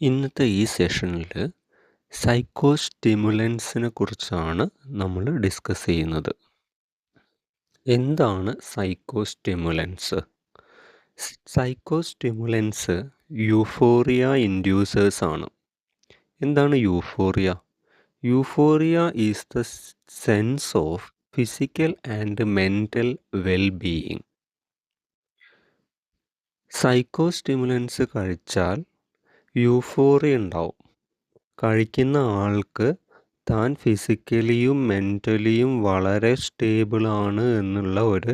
ഇന്നത്തെ ഈ സെഷനിൽ സൈക്കോ സ്റ്റിമുലൻസിനെ കുറിച്ചാണ് നമ്മൾ ഡിസ്കസ് ചെയ്യുന്നത്. എന്താണ് psycho stimulants? Psycho stimulants euphoria inducers ആണ്. എന്താണ് euphoria? Euphoria is the sense of physical and mental wellbeing. Psycho stimulants കഴിച്ചാൽ യൂഫോറിയ ഉണ്ടാവും. കഴിക്കുന്ന ആൾക്ക് താൻ ഫിസിക്കലിയും മെൻ്റലിയും വളരെ സ്റ്റേബിളാണ് എന്നുള്ള ഒരു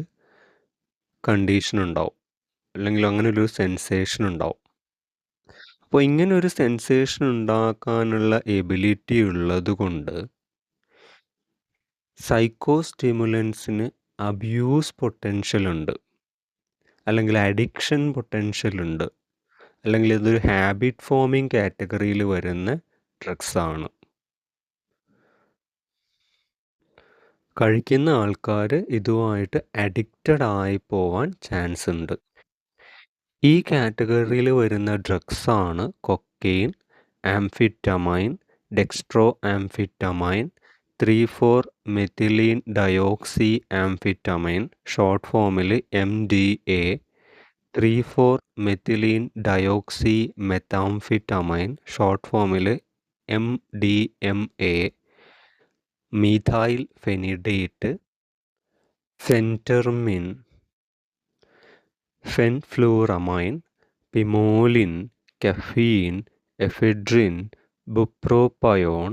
കണ്ടീഷൻ ഉണ്ടാവും, അല്ലെങ്കിൽ അങ്ങനെ ഒരു സെൻസേഷൻ ഉണ്ടാവും. അപ്പോൾ ഇങ്ങനെ ഒരു സെൻസേഷൻ ഉണ്ടാക്കാനുള്ള എബിലിറ്റി ഉള്ളത് കൊണ്ട് സൈക്കോ സ്റ്റിമുലൻസിന് അബ്യൂസ് പൊട്ടൻഷ്യൽ ഉണ്ട്, അല്ലെങ്കിൽ അഡിക്ഷൻ പൊട്ടൻഷ്യൽ ഉണ്ട്, അല്ലെങ്കിൽ ഇതൊരു ഹാബിറ്റ് ഫോമിങ് കാറ്റഗറിയിൽ വരുന്ന ഡ്രഗ്സ് ആണ്. കഴിക്കുന്ന ആൾക്കാർ ഇതുമായിട്ട് അഡിക്റ്റഡ് ആയി പോവാൻ ചാൻസ് ഉണ്ട്. ഈ കാറ്റഗറിയിൽ വരുന്ന ഡ്രഗ്സാണ് കൊക്കെയിൻ, ആംഫിറ്റമൈൻ, ഡെക്സ്ട്രോ ആംഫിറ്റമൈൻ, 3,4-മെത്തിലീൻ ഡയോക്സി ആംഫിറ്റമൈൻ, ഷോർട്ട് ഫോമിൽ MDA, 3,4-മെത്തിലീൻ ഡയോക്സി മെത്താംഫിറ്റമൈൻ, ഷോർട്ട് ഫോമിൽ MDMA, methyl phenidate, phentermine, fenfluramine, pemoline, caffeine, ephedrine, bupropion,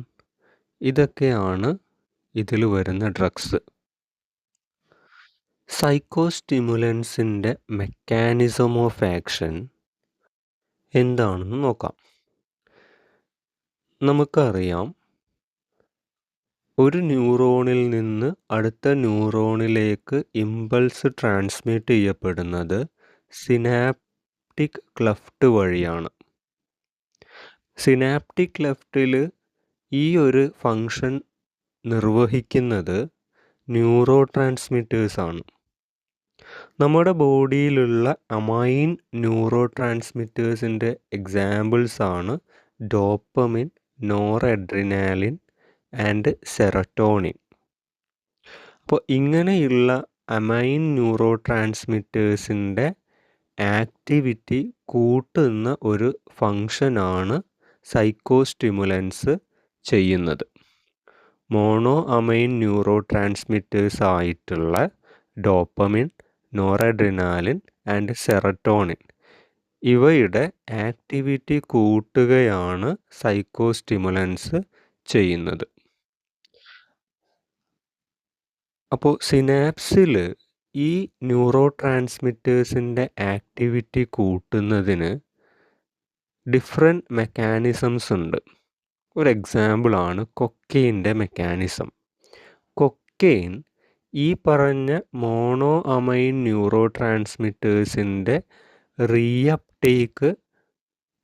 ഇതൊക്കെയാണ് ഇതിൽ വരുന്ന ഡ്രഗ്സ്. സൈക്കോ സ്റ്റിമുലൻസിൻ്റെ മെക്കാനിസം ഓഫ് ആക്ഷൻ എന്താണെന്ന് നോക്കാം. നമുക്കറിയാം, ഒരു ന്യൂറോണിൽ നിന്ന് അടുത്ത ന്യൂറോണിലേക്ക് ഇമ്പൾസ് ട്രാൻസ്മിറ്റ് ചെയ്യപ്പെടുന്നത് സിനാപ്റ്റിക് ക്ലെഫ്റ്റ് വഴിയാണ്. സിനാപ്റ്റിക് ക്ലെഫ്റ്റിൽ ഈ ഒരു ഫങ്ഷൻ നിർവഹിക്കുന്നത് ന്യൂറോ ട്രാൻസ്മിറ്റേഴ്സാണ്. നമ്മുടെ ബോഡിയിലുള്ള അമൈൻ ന്യൂറോ ട്രാൻസ്മിറ്റേഴ്സിൻ്റെ എക്സാമ്പിൾസാണ് ഡോപ്പമിൻ, നോറഡ്രിനാലിൻ ആൻഡ് സെറട്ടോണിൻ. അപ്പോൾ ഇങ്ങനെയുള്ള അമൈൻ ന്യൂറോ ട്രാൻസ്മിറ്റേഴ്സിൻ്റെ ആക്ടിവിറ്റി കൂട്ടുന്ന ഒരു ഫങ്ഷനാണ് സൈക്കോ സ്റ്റിമുലൻസ് ചെയ്യുന്നത്. മോണോ അമൈൻ ന്യൂറോ ട്രാൻസ്മിറ്റേഴ്സ് ആയിട്ടുള്ള ഡോപ്പമിൻ, നോറഡ്രിനാലിൻ ആൻഡ് സെറട്ടോണിൻ, ഇവയുടെ ആക്ടിവിറ്റി കൂട്ടുകയാണ് സൈക്കോ സ്റ്റിമുലൻസ് ചെയ്യുന്നത്. അപ്പോൾ സിനാപ്സിൽ ഈ ന്യൂറോ ട്രാൻസ്മിറ്റേഴ്സിൻ്റെ ആക്ടിവിറ്റി കൂട്ടുന്നതിന് ഡിഫറെൻറ്റ് മെക്കാനിസംസ് ഉണ്ട്. ഒരു എക്സാമ്പിളാണ് കൊക്കെയിൻ്റെ മെക്കാനിസം. കൊക്കെയിൻ ഈ പറഞ്ഞ മോണോ അമൈൻ ന്യൂറോ ട്രാൻസ്മിറ്റേഴ്സിൻ്റെ റീഅപ്ടേക്ക്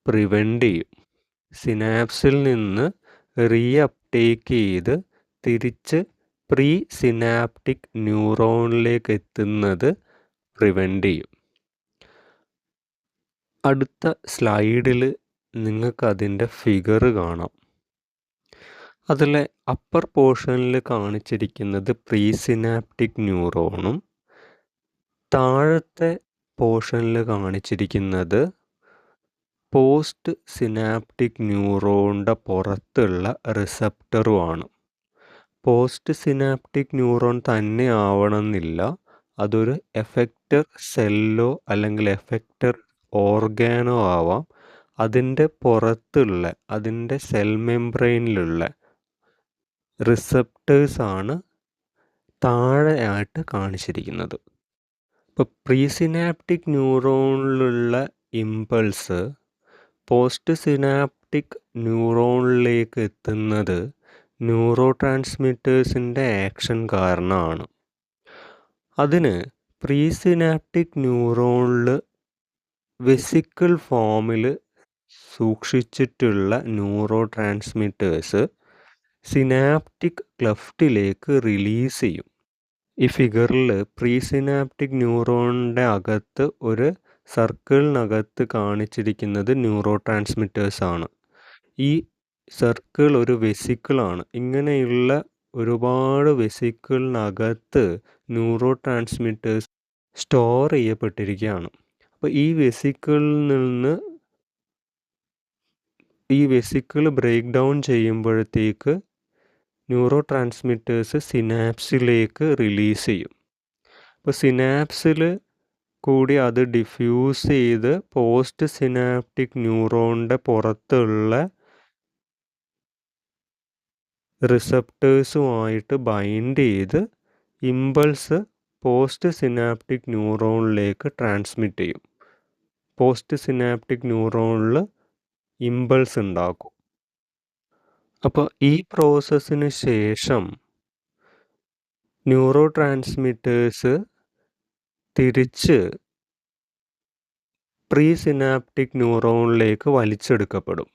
പ്രിവെൻറ്റ് ചെയ്യും. സിനാപ്സിൽ നിന്ന് റീഅപ്ടേക്ക് ചെയ്ത് തിരിച്ച് പ്രീ സിനാപ്റ്റിക് ന്യൂറോണിലേക്ക് എത്തുന്നത് പ്രിവെൻറ്റ് ചെയ്യും. അടുത്ത സ്ലൈഡിൽ നിങ്ങൾക്കതിൻ്റെ ഫിഗർ കാണാം. അതിലെ അപ്പർ പോർഷനിൽ കാണിച്ചിരിക്കുന്നത് പ്രീ സിനാപ്റ്റിക് ന്യൂറോണും താഴത്തെ പോർഷനിൽ കാണിച്ചിരിക്കുന്നത് പോസ്റ്റ് സിനാപ്റ്റിക് ന്യൂറോണിൻ്റെ പുറത്തുള്ള റിസപ്റ്ററുമാണ്. പോസ്റ്റ് സിനാപ്റ്റിക് ന്യൂറോൺ തന്നെ ആവണമെന്നില്ല, അതൊരു എഫക്റ്റർ സെല്ലോ അല്ലെങ്കിൽ എഫക്റ്റർ ഓർഗാനോ ആവാം. അതിൻ്റെ പുറത്തുള്ള, അതിൻ്റെ സെൽ മെംബ്രെയിനിലുള്ള റിസപ്റ്റേഴ്സാണ് താഴെയായിട്ട് കാണിച്ചിരിക്കുന്നത്. ഇപ്പോൾ പ്രീ സിനാപ്റ്റിക് ന്യൂറോണിലുള്ള ഇമ്പൾസ് പോസ്റ്റ് സിനാപ്റ്റിക് ന്യൂറോണിലേക്ക് എത്തുന്നത് ന്യൂറോ ട്രാൻസ്മിറ്റേഴ്സിൻ്റെ ആക്ഷൻ കാരണമാണ്. അതിന് പ്രീ സിനാപ്റ്റിക് ന്യൂറോണിൽ വെസിക്കിൾ ഫോമിൽ സൂക്ഷിച്ചിട്ടുള്ള ന്യൂറോ ട്രാൻസ്മിറ്റേഴ്സ് സിനാപ്റ്റിക് ക്ലെഫ്റ്റിലേക്ക് റിലീസ് ചെയ്യും. ഈ ഫിഗറിൽ പ്രീ സിനാപ്റ്റിക് ന്യൂറോണിൻ്റെ അകത്ത് ഒരു സർക്കിളിനകത്ത് കാണിച്ചിരിക്കുന്നത് ന്യൂറോ ട്രാൻസ്മിറ്റേഴ്സാണ്. ഈ സർക്കിൾ ഒരു വെസിക്കിളാണ്. ഇങ്ങനെയുള്ള ഒരുപാട് വെസിക്കിളിനകത്ത് ന്യൂറോ ട്രാൻസ്മിറ്റേഴ്സ് സ്റ്റോർ ചെയ്യപ്പെട്ടിരിക്കുകയാണ്. അപ്പോൾ ഈ വെസിക്കിൾ ബ്രേക്ക് ഡൗൺ ചെയ്യുമ്പോഴത്തേക്ക് ന്യൂറോ ട്രാൻസ്മിറ്റേഴ്സ് സിനാപ്സിലേക്ക് റിലീസ് ചെയ്യും. അപ്പോൾ സിനാപ്സിൽ കൂടി അത് ഡിഫ്യൂസ് ചെയ്ത് പോസ്റ്റ് സിനാപ്റ്റിക് ന്യൂറോണിൻ്റെ പുറത്തുള്ള റിസപ്റ്റേഴ്സുമായിട്ട് ബൈൻഡ് ചെയ്ത് ഇമ്പൾസ് പോസ്റ്റ് സിനാപ്റ്റിക് ന്യൂറോണിലേക്ക് ട്രാൻസ്മിറ്റ് ചെയ്യും. പോസ്റ്റ് സിനാപ്റ്റിക് ന്യൂറോണിൽ ഇമ്പൾസ് ഉണ്ടാക്കും. അപ്പോൾ ഈ പ്രോസസ്സിന് ശേഷം ന്യൂറോ ട്രാൻസ്മിറ്റേഴ്സ് തിരിച്ച് പ്രീ സിനാപ്റ്റിക് ന്യൂറോണിലേക്ക് വലിച്ചെടുക്കപ്പെടും.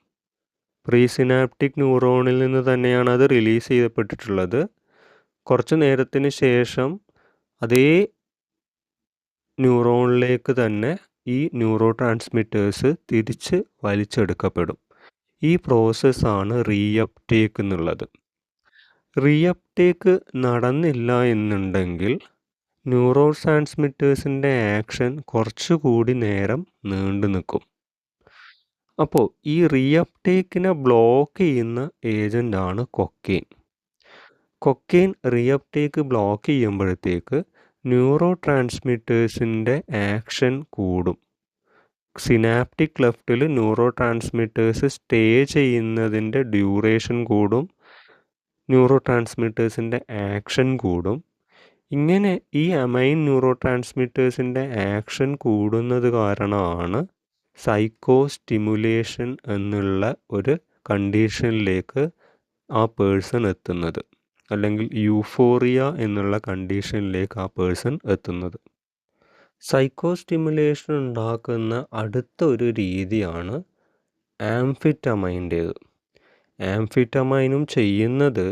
പ്രീ സിനാപ്റ്റിക് ന്യൂറോണിൽ നിന്ന് തന്നെയാണ് അത് റിലീസ് ചെയ്യപ്പെട്ടിട്ടുള്ളത്. കുറച്ച് നേരത്തിന് ശേഷം അതേ ന്യൂറോണിലേക്ക് തന്നെ ഈ ന്യൂറോ ട്രാൻസ്മിറ്റേഴ്സ് തിരിച്ച് വലിച്ചെടുക്കപ്പെടും. ഈ പ്രോസസ്സാണ് റീഅപ്ടേക്ക് എന്നുള്ളത്. റീഅപ്ടേക്ക് നടന്നില്ല എന്നുണ്ടെങ്കിൽ ന്യൂറോ ട്രാൻസ്മിറ്റേഴ്സിൻ്റെ ആക്ഷൻ കുറച്ചുകൂടി നേരം നീണ്ടു നിൽക്കും. അപ്പോൾ ഈ റീഅപ്ടേക്കിനെ ബ്ലോക്ക് ചെയ്യുന്ന ഏജൻ്റാണ് കൊക്കെയിൻ. കൊക്കെയിൻ റീഅപ്ടേക്ക് ബ്ലോക്ക് ചെയ്യുമ്പോഴത്തേക്ക് ന്യൂറോ ട്രാൻസ്മിറ്റേഴ്സിൻ്റെ ആക്ഷൻ കൂടും. സിനാപ്റ്റിക് ക്ലെഫ്റ്റിൽ ന്യൂറോ ട്രാൻസ്മിറ്റേഴ്സ് സ്റ്റേ ചെയ്യുന്നതിൻ്റെ ഡ്യൂറേഷൻ കൂടും. ന്യൂറോ ട്രാൻസ്മിറ്റേഴ്സിൻ്റെ ആക്ഷൻ കൂടും. ഇങ്ങനെ ഈ അമൈൻ ന്യൂറോ ട്രാൻസ്മിറ്റേഴ്സിൻ്റെ ആക്ഷൻ കൂടുന്നത് കാരണമാണ് സൈക്കോ സ്റ്റിമുലേഷൻ എന്നുള്ള ഒരു കണ്ടീഷനിലേക്ക് ആ പേഴ്സൺ എത്തുന്നത്, അല്ലെങ്കിൽ യൂഫോറിയ എന്നുള്ള കണ്ടീഷനിലേക്ക് ആ പേഴ്സൺ എത്തുന്നത്. സൈക്കോ സ്റ്റിമുലേഷൻ ഉണ്ടാക്കുന്ന അടുത്ത ഒരു രീതിയാണ് ആംഫിറ്റമൈൻ്റേത്. ആംഫിറ്റമൈനും ചെയ്യുന്നത്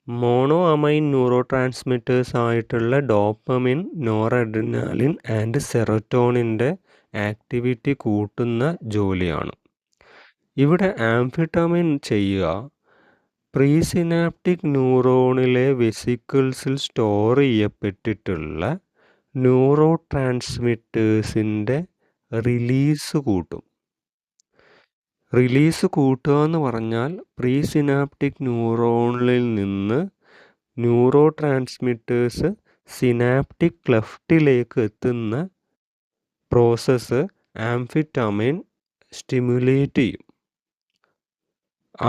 മോണോ അമൈൻ ന്യൂറോ ട്രാൻസ്മിറ്റേഴ്സ് ആയിട്ടുള്ള ഡോപ്പമിൻ, നോറഡ്രിനാലിൻ ആൻഡ് സെറോട്ടോണിൻ്റെ ആക്ടിവിറ്റി കൂട്ടുന്ന ജോലിയാണ്. ഇവിടെ ആംഫിറ്റമിൻ ചെയ്യുക പ്രീ സിനാപ്റ്റിക് ന്യൂറോണിലെ വെസിക്കിൾസിൽ സ്റ്റോർ ചെയ്യപ്പെട്ടിട്ടുള്ള ന്യൂറോ ട്രാൻസ്മിറ്റേഴ്സിൻ്റെ റിലീസ് കൂട്ടും. റിലീസ് കൂട്ടുക എന്ന് പറഞ്ഞാൽ പ്രീ സിനാപ്റ്റിക് ന്യൂറോണിൽ നിന്ന് ന്യൂറോ ട്രാൻസ്മിറ്റേഴ്സ് സിനാപ്റ്റിക് ക്ലെഫ്റ്റിലേക്ക് എത്തുന്ന പ്രോസസ്സ് ആംഫിറ്റമിൻ സ്റ്റിമുലേറ്റ് ചെയ്യും.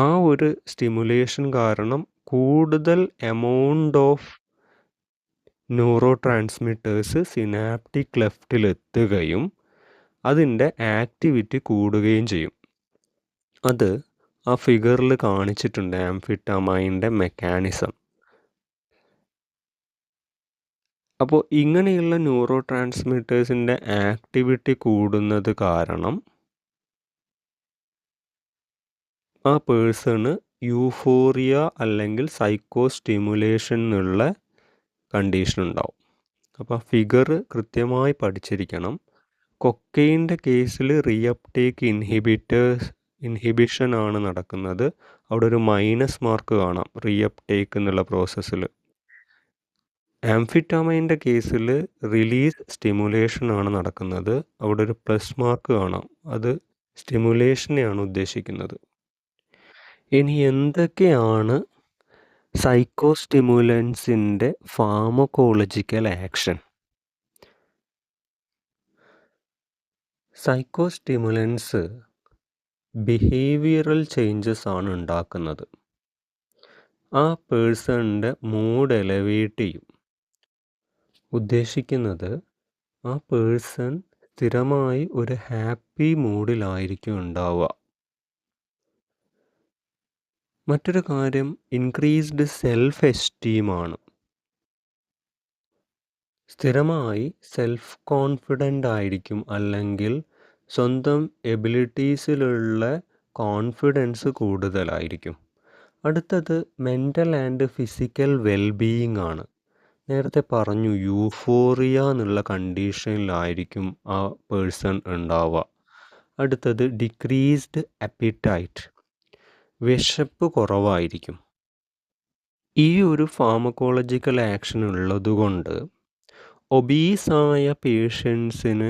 ആ ഒരു സ്റ്റിമുലേഷൻ കാരണം കൂടുതൽ amount of neuro transmitters synaptic ക്ലെഫ്റ്റിലെത്തുകയും അതിൻ്റെ ആക്ടിവിറ്റി കൂടുകയും ചെയ്യും. അത് ആ ഫിഗറിൽ കാണിച്ചിട്ടുണ്ട്, ആംഫിറ്റമൈൻ്റെ മെക്കാനിസം. അപ്പോൾ ഇങ്ങനെയുള്ള ന്യൂറോ ട്രാൻസ്മിറ്റേഴ്സിൻ്റെ ആക്ടിവിറ്റി കൂടുന്നത് കാരണം ആ പേഴ്സണ് യൂഫോറിയ അല്ലെങ്കിൽ സൈക്കോ സ്റ്റിമുലേഷൻ എന്നുള്ള കണ്ടീഷൻ ഉണ്ടാവും. അപ്പോൾ ഫിഗർ കൃത്യമായി പഠിച്ചിരിക്കണം. കൊക്കെയിൻ്റെ കേസിൽ റീഅപ്ടേക്ക് ഇൻഹിബിഷൻ ആണ് നടക്കുന്നത്. അവിടെ ഒരു മൈനസ് മാർക്ക് കാണാം റീഅപ്ടേക്ക് എന്നുള്ള പ്രോസസ്സിൽ. ആംഫിറ്റമൈൻ്റെ കേസിൽ റിലീസ് സ്റ്റിമുലേഷൻ ആണ് നടക്കുന്നത്. അവിടെ ഒരു പ്ലസ് മാർക്ക് കാണാം. അത് സ്റ്റിമുലേഷനെയാണ് ഉദ്ദേശിക്കുന്നത്. ഇനി എന്തൊക്കെയാണ് സൈക്കോ സ്റ്റിമുലൻസിൻ്റെ pharmacological action? Psycho stimulants behavioural changes ആണ് ഉണ്ടാക്കുന്നത്. ആ പേഴ്സണിൻ്റെ മൂഡ് എലവേറ്റ് ചെയ്യും. ഉദ്ദേശിക്കുന്നത് ആ പേഴ്സൺ സ്ഥിരമായി ഒരു ഹാപ്പി മൂഡിലായിരിക്കും ഉണ്ടാവുക. മറ്റൊരു കാര്യം ഇൻക്രീസ്ഡ് സെൽഫ് എസ്റ്റീമാണ്. സ്ഥിരമായി സെൽഫ് കോൺഫിഡൻ്റ് ആയിരിക്കും, അല്ലെങ്കിൽ സ്വന്തം എബിലിറ്റീസിലുള്ള കോൺഫിഡൻസ് കൂടുതലായിരിക്കും. അടുത്തത് മെൻ്റൽ ആൻഡ് ഫിസിക്കൽ വെൽബീയിങ് ആണ്. നേരത്തെ പറഞ്ഞു യൂഫോറിയ എന്നുള്ള കണ്ടീഷനിലായിരിക്കും ആ പേഴ്സൺ ഉണ്ടാവുക. അടുത്തത് ഡിക്രീസ്ഡ് അപ്പിറ്റൈറ്റ്. വിശപ്പ് കുറവായിരിക്കും. ഈ ഒരു ഫാർമക്കോളജിക്കൽ ആക്ഷൻ ഉള്ളതുകൊണ്ട് ഒബീസായ പേഷ്യൻസിന്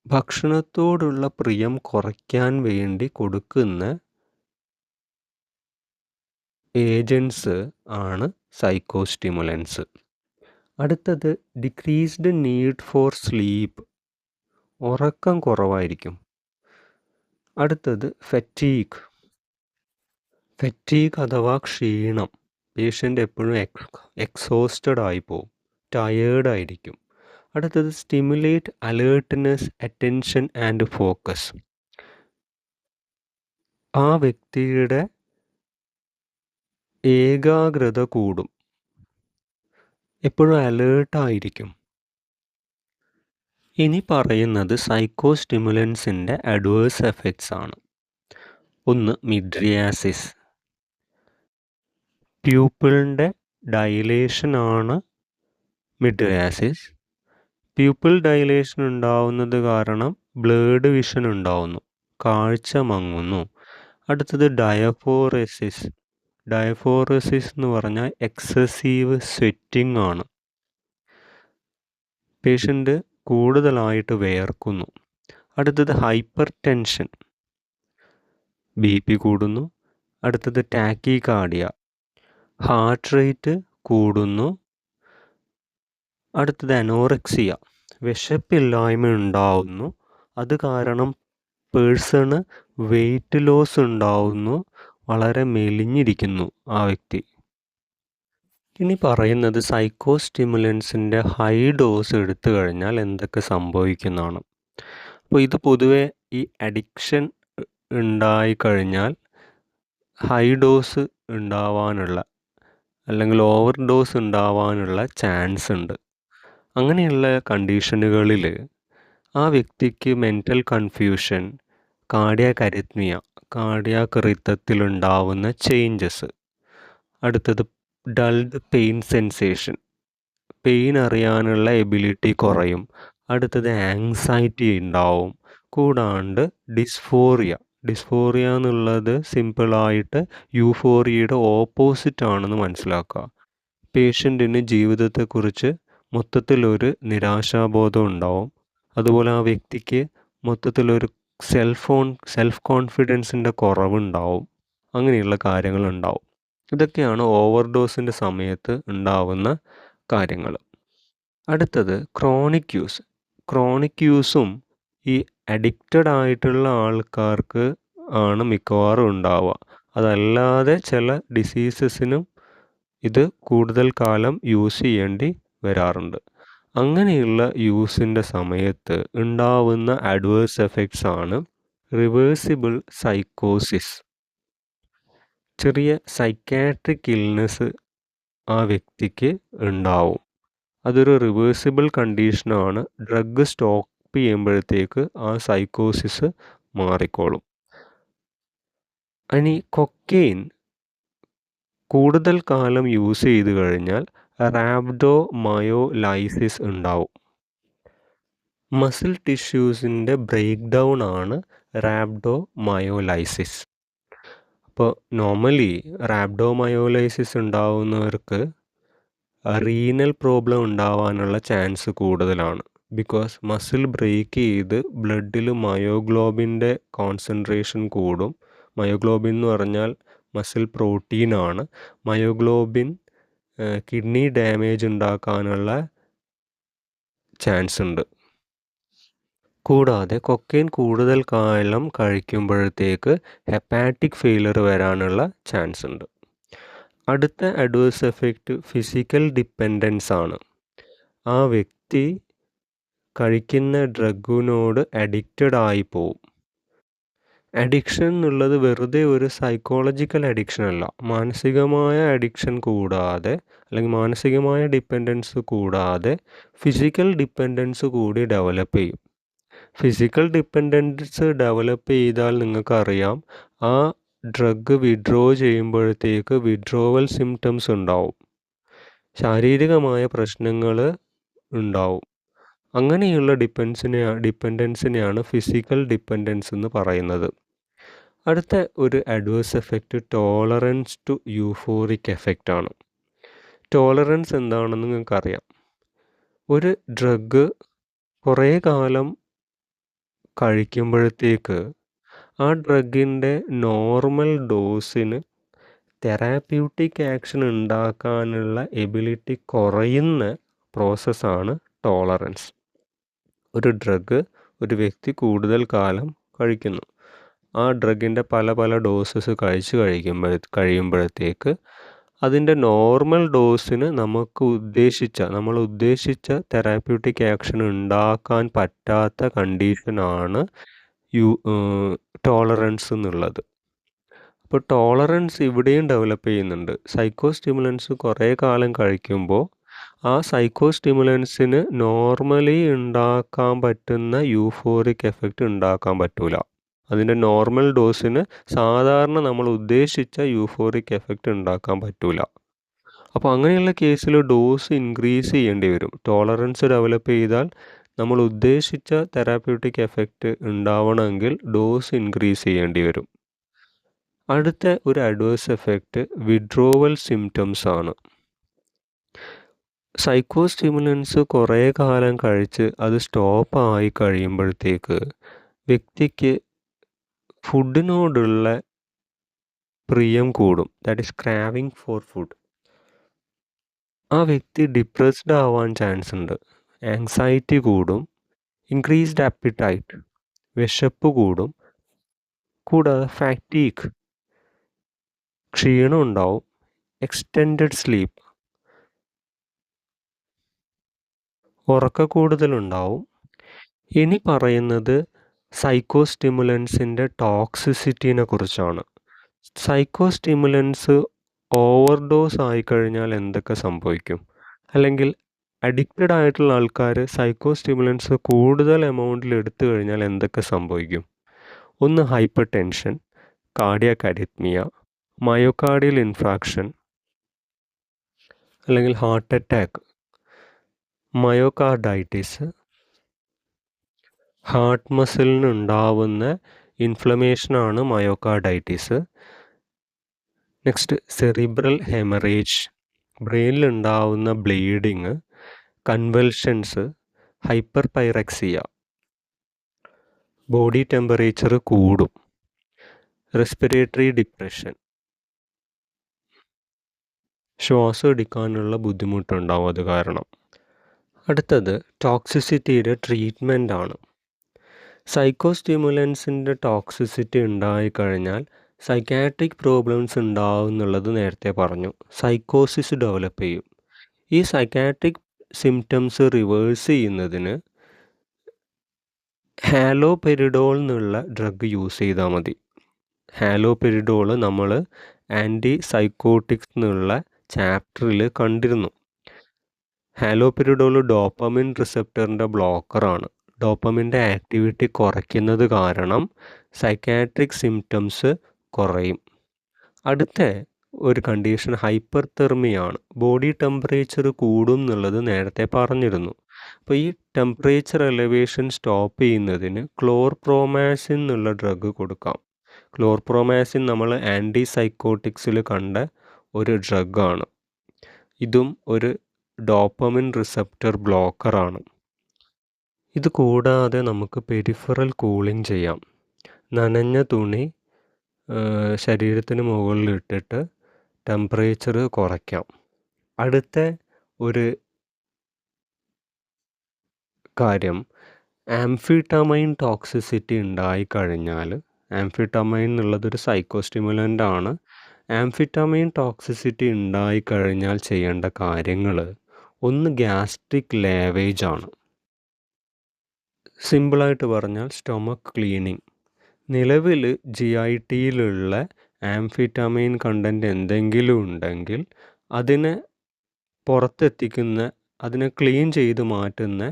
ഭക്ഷണത്തോടുള്ള പ്രിയം കുറയ്ക്കാൻ വേണ്ടി കൊടുക്കുന്ന ഏജൻറ്റ്സ് ആണ് സൈക്കോസ്റ്റിമുലൻസ്. അടുത്തത് ഡിക്രീസ്ഡ് നീഡ് ഫോർ സ്ലീപ്പ്, ഉറക്കം കുറവായിരിക്കും. അടുത്തത് ഫറ്റീഗ് അഥവാ ക്ഷീണം. പേഷ്യൻ്റ് എപ്പോഴും എക്സോസ്റ്റഡ് ആയിപ്പോവും, ടയേർഡായിരിക്കും. അടുത്തത് stimulate alertness, attention and focus. ആ വ്യക്തിയുടെ ഏകാഗ്രത കൂടും, എപ്പോഴും അലേർട്ടായിരിക്കും. ഇനി പറയുന്നത് സൈക്കോസ്റ്റിമുലൻസിൻ്റെ അഡ്വേഴ്സ് എഫക്ട്സ് ആണ്. ഒന്ന് മിഡ്രിയാസിസ്. പ്യൂപ്പിളിൻ്റെ ഡൈലേഷനാണ് മിഡ്രിയാസിസ്. പ്യൂപ്പിൾ ഡൈലേഷൻ ഉണ്ടാവുന്നത് കാരണം ബ്ലേഡ് വിഷൻ ഉണ്ടാവുന്നു, കാഴ്ച മങ്ങുന്നു. അടുത്തത് ഡയഫോറസിസ്. ഡയഫോറസിസ് എന്ന് പറഞ്ഞാൽ എക്സസീവ് സ്വെറ്റിംഗ് ആണ്. പേഷ്യൻ്റ് കൂടുതലായിട്ട് വിയർക്കുന്നു. അടുത്തത് ഹൈപ്പർ ടെൻഷൻ, BP കൂടുന്നു. അടുത്തത് ടാക്കികാർഡിയ, ഹാർട്ട് റേറ്റ് കൂടുന്നു. അടുത്തത് അനോറക്സിയ, വിശപ്പില്ലായ്മ ഉണ്ടാവുന്നു. അത് കാരണം പേഴ്സണ് വെയിറ്റ് ലോസ് ഉണ്ടാവുന്നു, വളരെ മെലിഞ്ഞിരിക്കുന്നു ആ വ്യക്തി. ഇനി പറയുന്നത് സൈക്കോസ്റ്റിമുലൻസിൻ്റെ ഹൈ ഡോസ് എടുത്തു കഴിഞ്ഞാൽ എന്തൊക്കെ സംഭവിക്കുന്നതാണ്. അപ്പോൾ ഇത് പൊതുവെ ഈ അഡിക്ഷൻ ഉണ്ടായിക്കഴിഞ്ഞാൽ ഹൈ ഡോസ് ഉണ്ടാവാനുള്ള അല്ലെങ്കിൽ ഓവർ ഡോസ് ഉണ്ടാവാനുള്ള ചാൻസ് ഉണ്ട്. അങ്ങനെയുള്ള കണ്ടീഷനുകളിൽ ആ വ്യക്തിക്ക് mental confusion, cardiac arrhythmia, cardiac റിത്തത്തിലുണ്ടാവുന്ന ചേഞ്ചസ്. അടുത്തത് ഡൾഡ് പെയിൻ സെൻസേഷൻ, പെയിൻ അറിയാനുള്ള എബിലിറ്റി കുറയും. അടുത്തത് ആങ്സൈറ്റി ഉണ്ടാവും. കൂടാണ്ട് ഡിസ്ഫോറിയ എന്നുള്ളത് സിമ്പിളായിട്ട് യൂഫോറിയയുടെ ഓപ്പോസിറ്റ് ആണെന്ന് മനസ്സിലാക്കുക. പേഷ്യൻറ്റിന് ജീവിതത്തെക്കുറിച്ച് മൊത്തത്തിലൊരു നിരാശാബോധം ഉണ്ടാവും. അതുപോലെ ആ വ്യക്തിക്ക് മൊത്തത്തിലൊരു സെൽഫ് കോൺഫിഡൻസിൻ്റെ കുറവുണ്ടാവും. അങ്ങനെയുള്ള കാര്യങ്ങളുണ്ടാവും. ഇതൊക്കെയാണ് ഓവർഡോസിൻ്റെ സമയത്ത് ഉണ്ടാവുന്ന കാര്യങ്ങൾ. അടുത്തത് ക്രോണിക് യൂസ്. ക്രോണിക് യൂസും ഈ അഡിക്റ്റഡ് ആയിട്ടുള്ള ആൾക്കാർക്ക് ആണ് മിക്കവാറും ഉണ്ടാവുക. അതല്ലാതെ ചില ഡിസീസസിനും ഇത് കൂടുതൽ കാലം യൂസ് ചെയ്യേണ്ടി വരാറുണ്ട്. അങ്ങനെയുള്ള യൂസിൻ്റെ സമയത്ത് ഉണ്ടാവുന്ന അഡ്വേഴ്സ് എഫക്ട്സ് ആണ് റിവേഴ്സിബിൾ സൈക്കോസിസ്. ചെറിയ സൈക്കാട്രിക് ഇൽനെസ് ആ വ്യക്തിക്ക് ഉണ്ടാവും. അതൊരു റിവേഴ്സിബിൾ കണ്ടീഷനാണ്. ഡ്രഗ് സ്റ്റോപ്പ് ചെയ്യുമ്പോഴത്തേക്ക് ആ സൈക്കോസിസ് മാറിക്കോളും. ഇനി കൊക്കെയിൻ കൂടുതൽ കാലം യൂസ് ചെയ്ത് കഴിഞ്ഞാൽ റാബ്ഡോമയോലൈസിസ് ഉണ്ടാവും. മസിൽ ടിഷ്യൂസിൻ്റെ ബ്രേക്ക് ഡൗൺ ആണ് റാബ്ഡോമയോലൈസിസ്. അപ്പോൾ നോർമലി റാബ്ഡോമയോലൈസിസ് ഉണ്ടാവുന്നവർക്ക് റീനൽ പ്രോബ്ലം ഉണ്ടാവാനുള്ള ചാൻസ് കൂടുതലാണ്. ബിക്കോസ് മസിൽ ബ്രേക്ക് ചെയ്ത് ബ്ലഡിൽ മയോഗ്ലോബിൻ്റെ കോൺസെൻട്രേഷൻ കൂടും. മയോഗ്ലോബിൻ എന്ന് പറഞ്ഞാൽ മസിൽ പ്രോട്ടീനാണ്. മയോഗ്ലോബിൻ കിഡ്നി ഡാമേജ് ഉണ്ടാക്കാനുള്ള ചാൻസ് ഉണ്ട്. കൂടാതെ കൊക്കെയിൻ കൂടുതൽ കാലം കഴിക്കുമ്പോഴത്തേക്ക് ഹെപ്പാറ്റിക് ഫെയിലർ വരാനുള്ള ചാൻസ് ഉണ്ട്. അടുത്ത അഡ്വേഴ്സ് എഫക്റ്റ് ഫിസിക്കൽ ഡിപ്പെൻഡൻസ് ആണ്. ആ വ്യക്തി കഴിക്കുന്ന ഡ്രഗിനോട് അഡിക്റ്റഡ് ആയി പോവും. അഡിക്ഷൻ എന്നുള്ളത് വെറുതെ ഒരു സൈക്കോളജിക്കൽ അഡിക്ഷൻ അല്ല. മാനസികമായ അഡിക്ഷൻ കൂടാതെ അല്ലെങ്കിൽ മാനസികമായ ഡിപ്പെൻഡൻസ് കൂടാതെ ഫിസിക്കൽ ഡിപ്പെൻഡൻസ് കൂടി ഡെവലപ്പ് ചെയ്യും. ഫിസിക്കൽ ഡിപ്പെൻഡൻസ് ഡെവലപ്പ് ചെയ്താൽ നിങ്ങൾക്കറിയാം ആ ഡ്രഗ് വിഡ്രോ ചെയ്യുമ്പോഴത്തേക്ക് വിഡ്രോവൽ സിംറ്റംസ് ഉണ്ടാവും, ശാരീരികമായ പ്രശ്നങ്ങൾ ഉണ്ടാവും. അങ്ങനെയുള്ള ഡിപ്പെൻഡൻസിനെയാണ് ഫിസിക്കൽ ഡിപ്പെൻഡൻസ് എന്ന് പറയുന്നത്. അടുത്ത ഒരു adverse effect tolerance to euphoric effect ആണ്. ടോളറൻസ് എന്താണെന്ന് നിങ്ങൾക്കറിയാം. ഒരു ഡ്രഗ് കുറേ കാലം കഴിക്കുമ്പോഴത്തേക്ക് ആ ഡ്രഗിൻ്റെ നോർമൽ ഡോസിന് തെറാപ്യൂട്ടിക് ആക്ഷൻ ഉണ്ടാക്കാനുള്ള എബിലിറ്റി കുറയുന്ന പ്രോസസ്സാണ് ടോളറൻസ്. ഒരു ഡ്രഗ് ഒരു വ്യക്തി കൂടുതൽ കാലം കഴിക്കുന്നു. ആ ഡ്രഗിൻ്റെ പല പല ഡോസസ് കഴിയുമ്പോഴത്തേക്ക് അതിൻ്റെ നോർമൽ ഡോസിന് നമ്മൾ ഉദ്ദേശിച്ച തെറാപ്യൂട്ടിക് ആക്ഷൻ ഉണ്ടാക്കാൻ പറ്റാത്ത കണ്ടീഷനാണ് ടോളറൻസ് എന്നുള്ളത്. അപ്പോൾ ടോളറൻസ് ഇവിടെയും ഡെവലപ്പ് ചെയ്യുന്നുണ്ട്. സൈക്കോസ്റ്റിമുലൻസ് കുറേ കാലം കഴിക്കുമ്പോൾ ആ സൈക്കോസ്റ്റിമുലൻസിന് നോർമലി ഉണ്ടാക്കാൻ പറ്റുന്ന യൂഫോറിക് എഫക്റ്റ് ഉണ്ടാക്കാൻ പറ്റൂല. അതിൻ്റെ നോർമൽ ഡോസിന് സാധാരണ നമ്മൾ ഉദ്ദേശിച്ച യൂഫോറിക് എഫക്റ്റ് ഉണ്ടാക്കാൻ പറ്റൂല. അപ്പോൾ അങ്ങനെയുള്ള കേസിൽ ഡോസ് ഇൻക്രീസ് ചെയ്യേണ്ടി വരും. ടോളറൻസ് ഡെവലപ്പ് ചെയ്താൽ നമ്മൾ ഉദ്ദേശിച്ച തെറാപ്യൂട്ടിക് എഫക്റ്റ് ഉണ്ടാവണമെങ്കിൽ ഡോസ് ഇൻക്രീസ് ചെയ്യേണ്ടി വരും. അടുത്ത ഒരു അഡ്വേഴ്സ് എഫക്റ്റ് വിഡ്രോവൽ സിംറ്റംസ് ആണ്. സൈക്കോസ്റ്റിമുലൻസ് കുറേ കാലം കഴിച്ച് അത് സ്റ്റോപ്പ് ആയി കഴിയുമ്പോഴത്തേക്ക് വ്യക്തിക്ക് ഫുഡിനോടുള്ള പ്രിയം കൂടും. That is craving for food. ആ വ്യക്തി ഡിപ്രസ്ഡ് ആവാൻ ചാൻസ് ഉണ്ട്. ആങ്സൈറ്റി കൂടും. ഇൻക്രീസ്ഡ് ആപ്പിറ്റൈറ്റ്, വിശപ്പ് കൂടും. കൂടാതെ ഫാറ്റീഗ്, ക്ഷീണം ഉണ്ടാവും. എക്സ്റ്റെൻഡഡ് സ്ലീപ്പ്, ഉറക്കക്കൂടുതലുണ്ടാവും. ഇനി പറയുന്നത് സൈക്കോസ്റ്റിമുലൻസിൻ്റെ ടോക്സിസിറ്റിനെ കുറിച്ചാണ്. സൈക്കോസ്റ്റിമുലൻസ് ഓവർഡോസ് ആയിക്കഴിഞ്ഞാൽ എന്തൊക്കെ സംഭവിക്കും? അല്ലെങ്കിൽ അഡിക്റ്റഡ് ആയിട്ടുള്ള ആൾക്കാർ സൈക്കോസ്റ്റിമുലൻസ് കൂടുതൽ എമൗണ്ടിൽ എടുത്തു കഴിഞ്ഞാൽ എന്തൊക്കെ സംഭവിക്കും? ഒന്ന് hyper tension, cardiac arrhythmia, myocardial infarction അല്ലെങ്കിൽ ഹാർട്ട് അറ്റാക്ക്, മയോകാർഡൈറ്റിസ്, ഹാർട്ട് മസിലിന് ഉണ്ടാവുന്ന ഇൻഫ്ലമേഷനാണ് മയോകാർഡൈറ്റിസ്. നെക്സ്റ്റ് സെറിബ്രൽ ഹെമറേജ്, ബ്രെയിനിലുണ്ടാവുന്ന bleeding, convulsions, hyper pyrexia, body temperature കൂടും, റെസ്പിറേറ്ററി ഡിപ്രഷൻ, ശ്വാസം എടുക്കാനുള്ള ബുദ്ധിമുട്ടുണ്ടാവും അത് കാരണം. അടുത്തത് ടോക്സിസിറ്റിയുടെ ട്രീറ്റ്മെൻ്റ് ആണ്. സൈക്കോസ്റ്റിമുലൻസിൻ്റെ ടോക്സിസിറ്റി ഉണ്ടായിക്കഴിഞ്ഞാൽ സൈക്കാട്രിക് പ്രോബ്ലംസ് ഉണ്ടാവും എന്നുള്ളത് നേരത്തെ പറഞ്ഞു. സൈക്കോസിസ് ഡെവലപ്പ് ചെയ്യും. ഈ സൈക്കാട്രിക് സിംറ്റംസ് റിവേഴ്സ് ചെയ്യുന്നതിന് ഹാലോപെരിഡോൾ എന്നുള്ള ഡ്രഗ് യൂസ് ചെയ്താൽ മതി. ഹാലോപെരിഡോൾ നമ്മൾ ആൻറ്റി സൈക്കോട്ടിക്സ് എന്നുള്ള ചാപ്റ്ററിൽ കണ്ടിരുന്നു. ഹാലോപെരിഡോൾ ഡോപ്പമിൻ റിസപ്റ്ററിൻ്റെ ബ്ലോക്കറാണ്. ഡോപ്പമിൻ്റെ ആക്ടിവിറ്റി കുറയ്ക്കുന്നത് കാരണം സൈക്കാട്രിക് സിംറ്റംസ് കുറയും. അടുത്ത ഒരു കണ്ടീഷൻ ഹൈപ്പർ തെർമിയാണ്. ബോഡി ടെമ്പറേച്ചർ കൂടും എന്നുള്ളത് നേരത്തെ പറഞ്ഞിരുന്നു. അപ്പോൾ ഈ ടെമ്പറേച്ചർ എലവേഷൻ സ്റ്റോപ്പ് ചെയ്യുന്നതിന് ക്ലോർപ്രോമാസിൻ എന്നുള്ള ഡ്രഗ് കൊടുക്കാം. ക്ലോർപ്രോമാസിൻ നമ്മൾ ആൻറ്റി സൈക്കോട്ടിക്സിൽ കണ്ട ഒരു ഡ്രഗാണ്. ഇതും ഒരു ഡോപ്പമിൻ റിസപ്റ്റർ ബ്ലോക്കറാണ്. ഇത് കൂടാതെ നമുക്ക് പെരിഫറൽ കൂളിംഗ് ചെയ്യാം. നനഞ്ഞ തുണി ശരീരത്തിന് മുകളിൽ ഇട്ടിട്ട് ടെമ്പറേച്ചർ കുറയ്ക്കാം. അടുത്ത ഒരു കാര്യം, ആംഫിറ്റമൈൻ ടോക്സിസിറ്റി ഉണ്ടായിക്കഴിഞ്ഞാൽ, ആംഫിറ്റമൈൻ എന്നുള്ളതൊരു സൈക്കോസ്റ്റിമുലൻ്റ് ആണ്. ആംഫിറ്റമൈൻ ടോക്സിസിറ്റി ഉണ്ടായിക്കഴിഞ്ഞാൽ ചെയ്യേണ്ട കാര്യങ്ങൾ, ഒന്ന് ഗ്യാസ്ട്രിക് ലേവേജ് ആണ്. സിമ്പിളായിട്ട് പറഞ്ഞാൽ സ്റ്റൊമക്ക് ക്ലീനിങ്. നിലവിൽ GITയിലുള്ള ആംഫിറ്റമൈൻ കണ്ടൻറ്റ് എന്തെങ്കിലും ഉണ്ടെങ്കിൽ അതിനെ പുറത്തെത്തിക്കുന്ന, അതിനെ ക്ലീൻ ചെയ്ത് മാറ്റുന്ന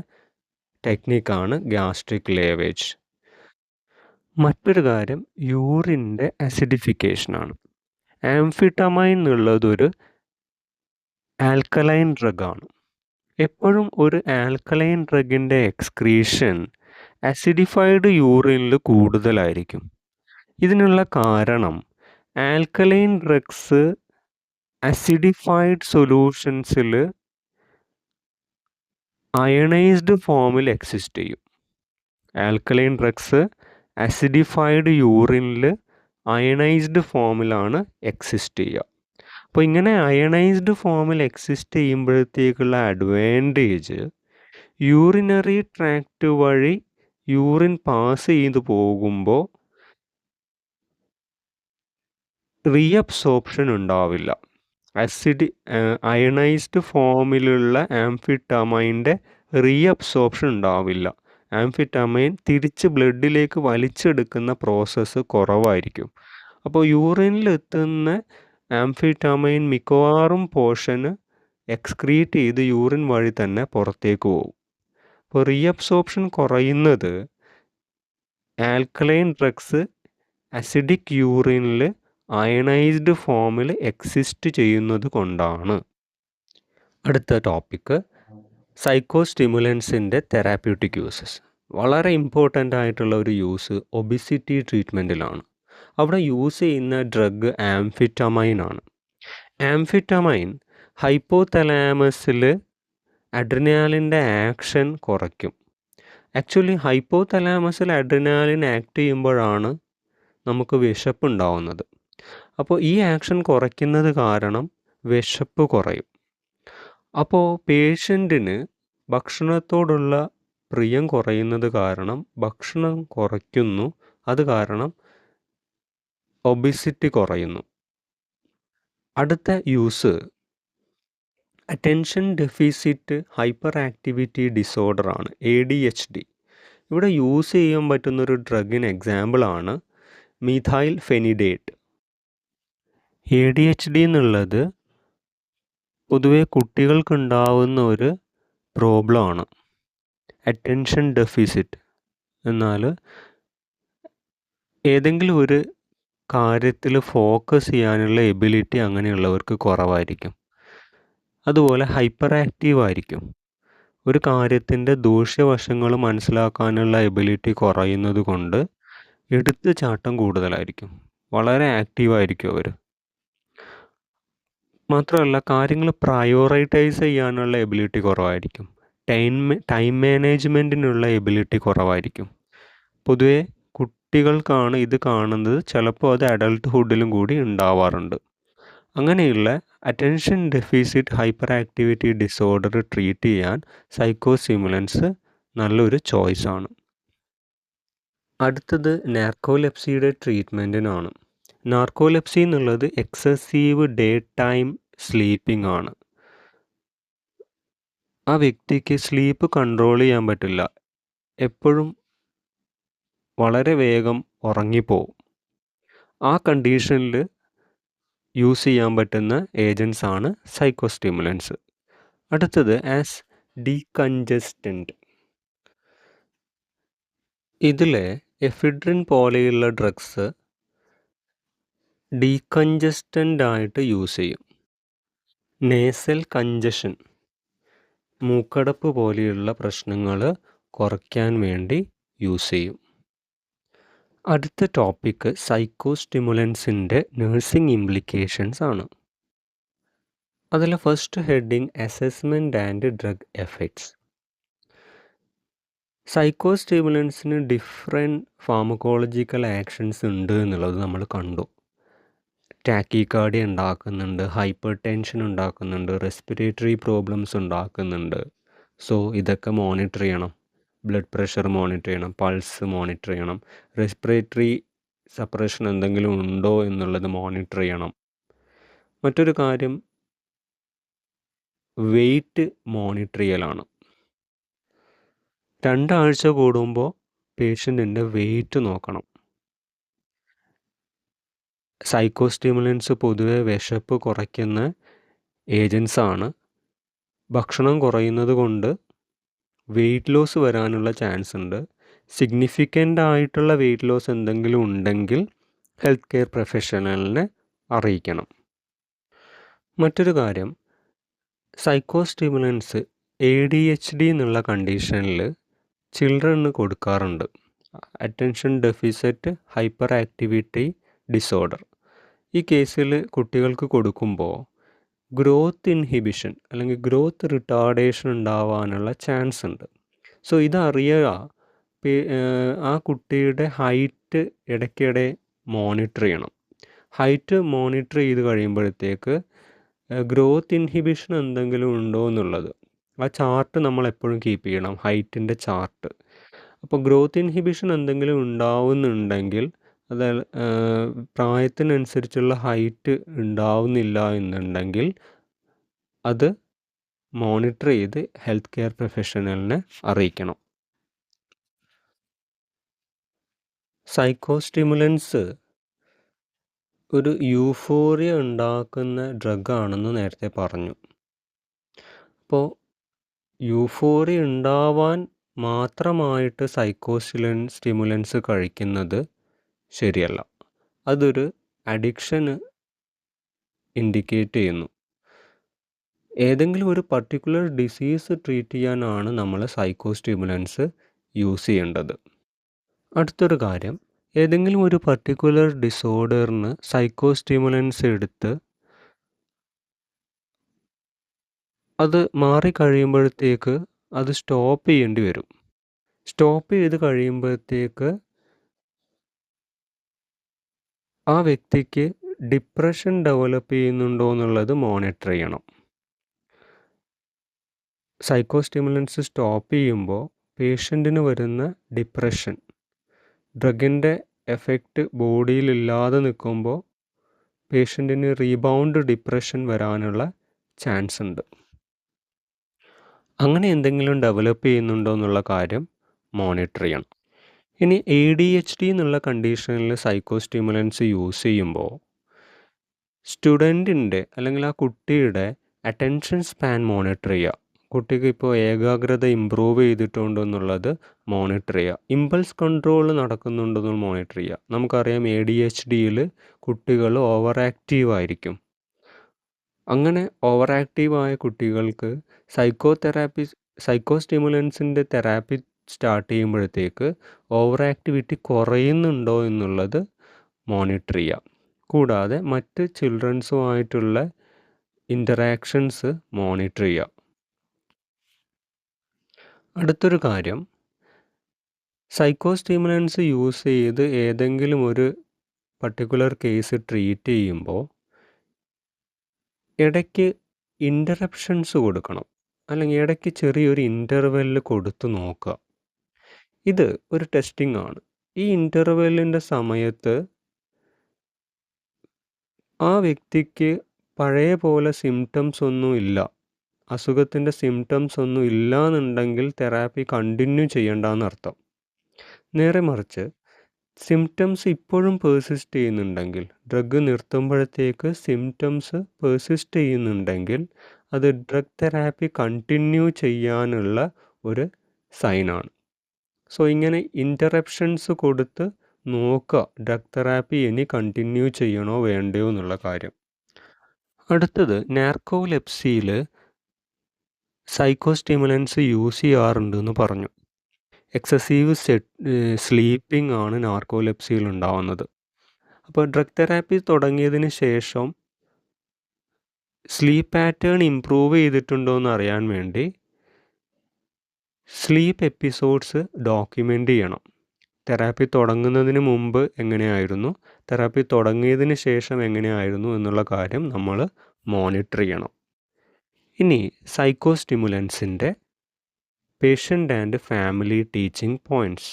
ടെക്നിക്കാണ് ഗ്യാസ്ട്രിക് ലേവേജ്. മറ്റൊരു കാര്യം യൂറിൻ്റെ അസിഡിഫിക്കേഷനാണ്. ആംഫിറ്റമൈൻ എന്നുള്ളതൊരു ആൽക്കലൈൻ ഡ്രഗാണ്. എപ്പോഴും ഒരു ആൽക്കലൈൻ ഡ്രഗിൻ്റെ എക്സ്ക്രീഷൻ അസിഡിഫൈഡ് യൂറിനിൽ കൂടുതലായിരിക്കും. ഇതിനുള്ള കാരണം ആൽക്കലൈൻ ഡ്രഗ്സ് അസിഡിഫൈഡ് സൊല്യൂഷൻസിൽ അയണൈസ്ഡ് ഫോമിൽ എക്സിസ്റ്റ് ചെയ്യും. ആൽക്കലൈൻ ഡ്രഗ്സ് അസിഡിഫൈഡ് യൂറിനിൽ അയണൈസ്ഡ് ഫോമിലാണ് എക്സിസ്റ്റ് ചെയ്യുക. അപ്പോൾ ഇങ്ങനെ അയണൈസ്ഡ് ഫോമിൽ എക്സിസ്റ്റ് ചെയ്യുമ്പോഴത്തേക്കുള്ള അഡ്വാൻറ്റേജ് യൂറിനറി ട്രാക്റ്റ് വഴി യൂറിൻ പാസ് ചെയ്ത് പോകുമ്പോൾ റീഅബ്സോർപ്ഷൻ ഉണ്ടാവില്ല. അയണൈസ്ഡ് ഫോമിലുള്ള ആംഫിറ്റമൈൻ്റെ റീഅബ്സോർപ്ഷൻ ഉണ്ടാവില്ല. ആംഫിറ്റമൈൻ തിരിച്ച് ബ്ലഡിലേക്ക് വലിച്ചെടുക്കുന്ന പ്രോസസ്സ് കുറവായിരിക്കും. അപ്പോൾ യൂറിനിലെത്തുന്ന ആംഫിറ്റമൈൻ മിക്കവാറും പോർഷന് എക്സ്ക്രീറ്റ് ചെയ്ത് യൂറിൻ വഴി തന്നെ പുറത്തേക്ക് പോകും. അപ്പോൾ റീഅബ്സോർപ്ഷൻ കുറയുന്നത് ആൽക്കലൈൻ ഡ്രഗ്സ് അസിഡിക് യൂറിനിൽ അയണൈസ്ഡ് ഫോമിൽ എക്സിസ്റ്റ് ചെയ്യുന്നത് കൊണ്ടാണ്. അടുത്ത ടോപ്പിക്ക് സൈക്കോസ്റ്റിമുലൻസിൻ്റെ തെറാപ്യൂട്ടിക് യൂസസ്. വളരെ ഇമ്പോർട്ടൻ്റ് ആയിട്ടുള്ള ഒരു യൂസ് ഒബിസിറ്റി ട്രീറ്റ്മെൻറ്റിലാണ്. അവിടെ യൂസ് ചെയ്യുന്ന ഡ്രഗ് ആംഫിറ്റമൈൻ ആണ്. ആംഫിറ്റമൈൻ ഹൈപ്പോതലാമസിൽ അഡ്രിനാലിൻ്റെ ആക്ഷൻ കുറയ്ക്കും. ആക്ച്വലി ഹൈപ്പോതലാമസിൽ അഡ്രിനാലിൻ ആക്ട് ചെയ്യുമ്പോഴാണ് നമുക്ക് വിശപ്പുണ്ടാവുന്നത്. അപ്പോൾ ഈ ആക്ഷൻ കുറയ്ക്കുന്നത് കാരണം വിശപ്പ് കുറയും. അപ്പോൾ പേഷ്യൻറ്റിന് ഭക്ഷണത്തോടുള്ള പ്രിയം കുറയുന്നത് കാരണം ഭക്ഷണം കുറയ്ക്കുന്നു. അത് കാരണം ഒബിസിറ്റി കുറയുന്നു. അടുത്ത use attention deficit hyper activity disorder ആണ്, ADHD. ഇവിടെ യൂസ് ചെയ്യാൻ പറ്റുന്നൊരു ഡ്രഗിന് എക്സാമ്പിളാണ് മീഥൈൽ ഫെനിഡേറ്റ്. ADHD എന്നുള്ളത് പൊതുവെ കുട്ടികൾക്കുണ്ടാവുന്ന ഒരു പ്രോബ്ലമാണ്, അറ്റൻഷൻ ഡെഫിസിറ്റ്. എന്നാൽ ഏതെങ്കിലും ഒരു കാര്യത്തിൽ ഫോക്കസ് ചെയ്യാനുള്ള എബിലിറ്റി അങ്ങനെയുള്ളവർക്ക് കുറവായിരിക്കും. അതുപോലെ ഹൈപ്പർ ആക്റ്റീവ് ആയിരിക്കും. ഒരു കാര്യത്തിൻ്റെ ദൂഷ്യവശങ്ങൾ മനസ്സിലാക്കാനുള്ള എബിലിറ്റി കുറയുന്നത് കൊണ്ട് എടുത്തുചാട്ടം കൂടുതലായിരിക്കും. വളരെ ആക്റ്റീവായിരിക്കും അവർ. മാത്രമല്ല കാര്യങ്ങൾ പ്രയോറിറ്റൈസ് ചെയ്യാനുള്ള എബിലിറ്റി കുറവായിരിക്കും. ടൈം മാനേജ്മെൻറ്റിനുള്ള എബിലിറ്റി കുറവായിരിക്കും. പൊതുവെ കുട്ടികൾക്കാണ് ഇത് കാണുന്നത്. ചിലപ്പോൾ അത് അഡൾട്ട്ഹുഡിലും കൂടി ഉണ്ടാവാറുണ്ട്. അങ്ങനെയുള്ള attention deficit hyper activity disorder treat ചെയ്യാൻ സൈക്കോസ്റ്റിമുലൻസ് നല്ലൊരു ചോയ്സാണ്. അടുത്തത് നാർക്കോലെപ്സിയുടെ ട്രീറ്റ്മെൻറ്റിനാണ്. നാർക്കോലെപ്സി എന്നുള്ളത് എക്സസീവ് ഡേ ടൈം സ്ലീപ്പിംഗ് ആണ്. ആ വ്യക്തിക്ക് സ്ലീപ്പ് കൺട്രോൾ ചെയ്യാൻ പറ്റില്ല. എപ്പോഴും വളരെ വേഗം ഉറങ്ങിപ്പോവും. ആ കണ്ടീഷനിൽ യൂസ് ചെയ്യാൻ പറ്റുന്ന ഏജൻസ് ആണ് സൈക്കോസ്റ്റിമുലൻസ്. അടുത്തത് ആസ് ഡീകൺജസ്റ്റൻ്റ്. ഇതിലെ എഫിഡ്രിൻ പോലെയുള്ള ഡ്രഗ്സ് ഡീകൺജസ്റ്റൻ്റ് ആയിട്ട് യൂസ് ചെയ്യും. നേസൽ കഞ്ചഷൻ, മൂക്കടപ്പ് പോലെയുള്ള പ്രശ്നങ്ങൾ കുറയ്ക്കാൻ വേണ്ടി യൂസ് ചെയ്യും. അടുത്ത ടോപ്പിക്ക് സൈക്കോസ്റ്റിമുലൻസിൻ്റെ നഴ്സിംഗ് ഇംപ്ലിക്കേഷൻസ് ആണ്. അതിൽ first heading assessment and drug effects. സൈക്കോസ്റ്റിമുലൻസിന് ഡിഫറെൻറ്റ് ഫാർമക്കോളജിക്കൽ ആക്ഷൻസ് ഉണ്ട് എന്നുള്ളത് നമ്മൾ കണ്ടു. ടാക്കിക്കാർഡിയ ഉണ്ടാക്കുന്നുണ്ട്, ഹൈപ്പർ ടെൻഷൻ ഉണ്ടാക്കുന്നുണ്ട്, റെസ്പിറേറ്ററി പ്രോബ്ലംസ് ഉണ്ടാക്കുന്നുണ്ട്. സോ ഇതൊക്കെ മോണിറ്റർ ചെയ്യണം. ബ്ലഡ് പ്രഷർ മോണിറ്റർ ചെയ്യണം, പൾസ് മോണിറ്റർ ചെയ്യണം, റെസ്പിറേറ്ററി സപ്രഷൻ എന്തെങ്കിലും ഉണ്ടോ എന്നുള്ളത് മോണിറ്റർ ചെയ്യണം. മറ്റൊരു കാര്യം വെയിറ്റ് മോണിറ്റർ ചെയ്യലാണ്. 2 ആഴ്ച കൂടുമ്പോൾ പേഷ്യൻറ്റിൻ്റെ വെയിറ്റ് നോക്കണം. സൈക്കോസ്റ്റിമുലൻസ് പൊതുവെ വിശപ്പ് കുറയ്ക്കുന്ന ഏജൻസാണ്. ഭക്ഷണം കുറയുന്നത് കൊണ്ട് വെയിറ്റ് ലോസ് വരാനുള്ള ചാൻസ് ഉണ്ട്. സിഗ്നിഫിക്കൻ്റ് ആയിട്ടുള്ള വെയിറ്റ് ലോസ് എന്തെങ്കിലും ഉണ്ടെങ്കിൽ ഹെൽത്ത് കെയർ പ്രൊഫഷണലിനെ അറിയിക്കണം. മറ്റൊരു കാര്യം, സൈക്കോസ്റ്റിമുലൻസ് ADHD എന്നുള്ള കണ്ടീഷനിൽ ചിൽഡ്രന് കൊടുക്കാറുണ്ട്. Attention deficit hyper activity disorder. ഈ കേസിൽ കുട്ടികൾക്ക് കൊടുക്കുമ്പോൾ ഗ്രോത്ത് ഇൻഹിബിഷൻ അല്ലെങ്കിൽ ഗ്രോത്ത് റിട്ടാർഡേഷൻ ഉണ്ടാവാനുള്ള ചാൻസ് ഉണ്ട്. സോ ഇതറിയുക ആ കുട്ടിയുടെ ഹൈറ്റ് ഇടയ്ക്കിടെ മോണിറ്റർ ചെയ്യണം. ഹൈറ്റ് മോണിറ്റർ ചെയ്ത് കഴിയുമ്പോഴത്തേക്ക് ഗ്രോത്ത് ഇൻഹിബിഷൻ എന്തെങ്കിലും ഉണ്ടോ എന്നുള്ളത് ആ ചാർട്ട് നമ്മൾ എപ്പോഴും കീപ്പ് ചെയ്യണം, ഹൈറ്റിൻ്റെ ചാർട്ട്. അപ്പോൾ ഗ്രോത്ത് ഇൻഹിബിഷൻ എന്തെങ്കിലും ഉണ്ടാവുന്നുണ്ടെങ്കിൽ അത് പ്രായത്തിനനുസരിച്ചുള്ള ഹൈറ്റ് ഉണ്ടാവുന്നില്ല എന്നുണ്ടെങ്കിൽ അത് മോണിറ്റർ ചെയ്ത് ഹെൽത്ത് കെയർ പ്രൊഫഷണലിനെ അറിയിക്കണം. സൈക്കോസ്റ്റിമുലൻസ് ഒരു യൂഫോറിയ ഉണ്ടാക്കുന്ന ഡ്രഗാണെന്ന് നേരത്തെ പറഞ്ഞു. അപ്പോൾ യൂഫോറിയ ഉണ്ടാവാൻ മാത്രമായിട്ട് സ്റ്റിമുലൻസ് കഴിക്കുന്നത് ശരിയല്ല. അതൊരു അഡിക്ഷന് ഇൻഡിക്കേറ്റ് ചെയ്യുന്നു. ഏതെങ്കിലും ഒരു പർട്ടിക്കുലർ ഡിസീസ് ട്രീറ്റ് ചെയ്യാനാണ് നമ്മൾ സൈക്കോസ്റ്റിമുലൻസ് യൂസ് ചെയ്യേണ്ടത്. അടുത്തൊരു കാര്യം, ഏതെങ്കിലും ഒരു പർട്ടിക്കുലർ ഡിസോർഡറിന് സൈക്കോസ്റ്റിമുലൻസ് എടുത്ത് അത് മാറിക്കഴിയുമ്പോഴത്തേക്ക് അത് സ്റ്റോപ്പ് ചെയ്യേണ്ടി വരും. സ്റ്റോപ്പ് ചെയ്ത് കഴിയുമ്പോഴത്തേക്ക് ആ വ്യക്തിക്ക് ഡിപ്രഷൻ ഡെവലപ്പ് ചെയ്യുന്നുണ്ടോ എന്നുള്ളത് മോണിറ്റർ ചെയ്യണം. സൈക്കോസ്റ്റിമുലൻസ് സ്റ്റോപ്പ് ചെയ്യുമ്പോൾ പേഷ്യൻറ്റിന് വരുന്ന ഡിപ്രഷൻ, ഡ്രഗിൻ്റെ എഫക്റ്റ് ബോഡിയിലില്ലാതെ നിൽക്കുമ്പോൾ പേഷ്യൻറ്റിന് റീബൗണ്ട് ഡിപ്രഷൻ വരാനുള്ള ചാൻസ് ഉണ്ട്. അങ്ങനെ എന്തെങ്കിലും ഡെവലപ്പ് ചെയ്യുന്നുണ്ടോ എന്നുള്ള കാര്യം മോണിറ്റർ ചെയ്യണം. ഇനി ADHD എന്നുള്ള കണ്ടീഷനിൽ സൈക്കോസ്റ്റിമുലൻസ് യൂസ് ചെയ്യുമ്പോൾ സ്റ്റുഡൻറ്റിൻ്റെ അല്ലെങ്കിൽ ആ കുട്ടിയുടെ അറ്റൻഷൻ സ്പാൻ മോണിറ്റർ ചെയ്യുക. കുട്ടിക്ക് ഇപ്പോൾ ഏകാഗ്രത ഇമ്പ്രൂവ് ചെയ്തിട്ടുണ്ടോ എന്നുള്ളത് മോണിറ്റർ ചെയ്യുക. ഇമ്പൾസ് കൺട്രോൾ നടക്കുന്നുണ്ടെന്ന് മോണിറ്റർ ചെയ്യുക. നമുക്കറിയാം ADHDയിൽ കുട്ടികൾ ഓവർ ആക്റ്റീവ് ആയിരിക്കും. അങ്ങനെ ഓവർ ആക്റ്റീവായ കുട്ടികൾക്ക് സൈക്കോസ്റ്റിമുലൻസിൻ്റെ തെറാപ്പി സ്റ്റാർട്ട് ചെയ്യുമ്പോഴത്തേക്ക് ഓവർ ആക്ടിവിറ്റി കുറയുന്നുണ്ടോ എന്നുള്ളത് മോണിറ്റർ ചെയ്യുക. കൂടാതെ മറ്റ് ചിൽഡ്രൻസുമായിട്ടുള്ള ഇൻ്ററാക്ഷൻസ് മോണിറ്റർ ചെയ്യുക. അടുത്തൊരു കാര്യം, സൈക്കോസ്റ്റിമുലൻസ് യൂസ് ചെയ്ത് ഏതെങ്കിലും ഒരു പർട്ടിക്കുലർ കേസ് ട്രീറ്റ് ചെയ്യുമ്പോൾ ഇടയ്ക്ക് ഇൻ്ററപ്ഷൻസ് കൊടുക്കണം, അല്ലെങ്കിൽ ഇടയ്ക്ക് ചെറിയൊരു ഇൻ്റർവെല്ല് കൊടുത്ത് നോക്കുക. ഇത് ഒരു ടെസ്റ്റിംഗ് ആണ്. ഈ ഇൻ്റർവെല്ലിൻ്റെ സമയത്ത് ആ വ്യക്തിക്ക് പഴയ പോലെ സിംറ്റംസ് ഒന്നും ഇല്ല, അസുഖത്തിൻ്റെ സിംറ്റംസ് ഒന്നും ഇല്ല എന്നുണ്ടെങ്കിൽ തെറാപ്പി കണ്ടിന്യൂ ചെയ്യേണ്ടെന്നർത്ഥം. നേരെ മറിച്ച് സിംറ്റംസ് ഇപ്പോഴും പേഴ്സിസ്റ്റ് ചെയ്യുന്നുണ്ടെങ്കിൽ, ഡ്രഗ് നിർത്തുമ്പോഴത്തേക്ക് സിംറ്റംസ് പേഴ്സിസ്റ്റ് ചെയ്യുന്നുണ്ടെങ്കിൽ അത് ഡ്രഗ് തെറാപ്പി കണ്ടിന്യൂ ചെയ്യാനുള്ള ഒരു സൈനാണ്. സോ ഇങ്ങനെ ഇൻ്ററപ്ഷൻസ് കൊടുത്ത് നോക്കുക ഡ്രഗ് തെറാപ്പി ഇനി കണ്ടിന്യൂ ചെയ്യണോ വേണ്ടയോ എന്നുള്ള കാര്യം. അടുത്തത്, നാർക്കോലെപ്സിയിൽ സൈക്കോസ്റ്റിമുലൻസ് യൂസ് ചെയ്യാറുണ്ട് എന്ന് പറഞ്ഞു. എക്സസീവ് സ്ലീപ്പിംഗ് ആണ് നാർക്കോലെപ്സിയിൽ ഉണ്ടാവുന്നത്. അപ്പോൾ ഡ്രഗ് തെറാപ്പി തുടങ്ങിയതിന് ശേഷം സ്ലീപ്പ് പാറ്റേൺ ഇംപ്രൂവ് ചെയ്തിട്ടുണ്ടോ എന്ന് അറിയാൻ വേണ്ടി സ്ലീപ്പ് എപ്പിസോഡ്സ് ഡോക്യുമെൻ്റ് ചെയ്യണം. തെറാപ്പി തുടങ്ങുന്നതിന് മുമ്പ് എങ്ങനെയായിരുന്നു, തെറാപ്പി തുടങ്ങിയതിന് ശേഷം എങ്ങനെയായിരുന്നു എന്നുള്ള കാര്യം നമ്മൾ മോണിറ്റർ ചെയ്യണം. ഇനി സൈക്കോസ്റ്റിമുലൻസിൻ്റെ patient and family teaching points.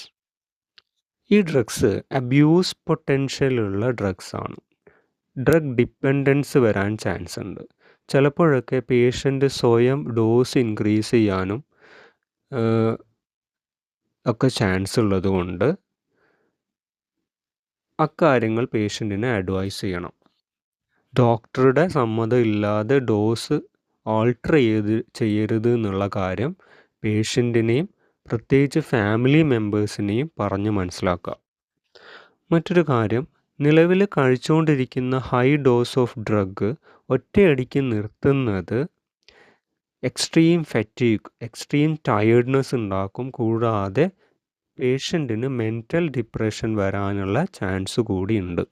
ഈ ഡ്രഗ്സ് അബ്യൂസ് പൊട്ടൻഷ്യലുള്ള ഡ്രഗ്സ് ആണ്. ഡ്രഗ് ഡിപ്പെൻഡൻസ് വരാൻ ചാൻസ് ഉണ്ട്. ചിലപ്പോഴൊക്കെ പേഷ്യൻ്റ് സ്വയം ഡോസ് ഇൻക്രീസ് ചെയ്യാനും ഒക്കെ ചാൻസ് ഉള്ളതുകൊണ്ട് അക്കാര്യങ്ങൾ പേഷ്യൻറ്റിനെ അഡ്വൈസ് ചെയ്യണം. ഡോക്ടറുടെ സമ്മതം ഇല്ലാതെ ഡോസ് ആൾട്ടർ ചെയ്യരുത് എന്നുള്ള കാര്യം പേഷ്യൻറ്റിനെയും പ്രത്യേകിച്ച് ഫാമിലി മെമ്പേഴ്സിനെയും പറഞ്ഞ് മനസ്സിലാക്കുക. മറ്റൊരു കാര്യം, നിലവിൽ കഴിച്ചുകൊണ്ടിരിക്കുന്ന ഹൈ ഡോസ് ഓഫ് ഡ്രഗ് ഒറ്റയടിക്ക് നിർത്തുന്നത് എക്സ്ട്രീം ഫറ്റീഗ്, എക്സ്ട്രീം ടയേർഡ്നെസ് ഉണ്ടാക്കും. കൂടാതെ പേഷ്യൻറ്റിന് മെൻ്റൽ ഡിപ്രഷൻ വരാനുള്ള ചാൻസ് കൂടിയുണ്ട്.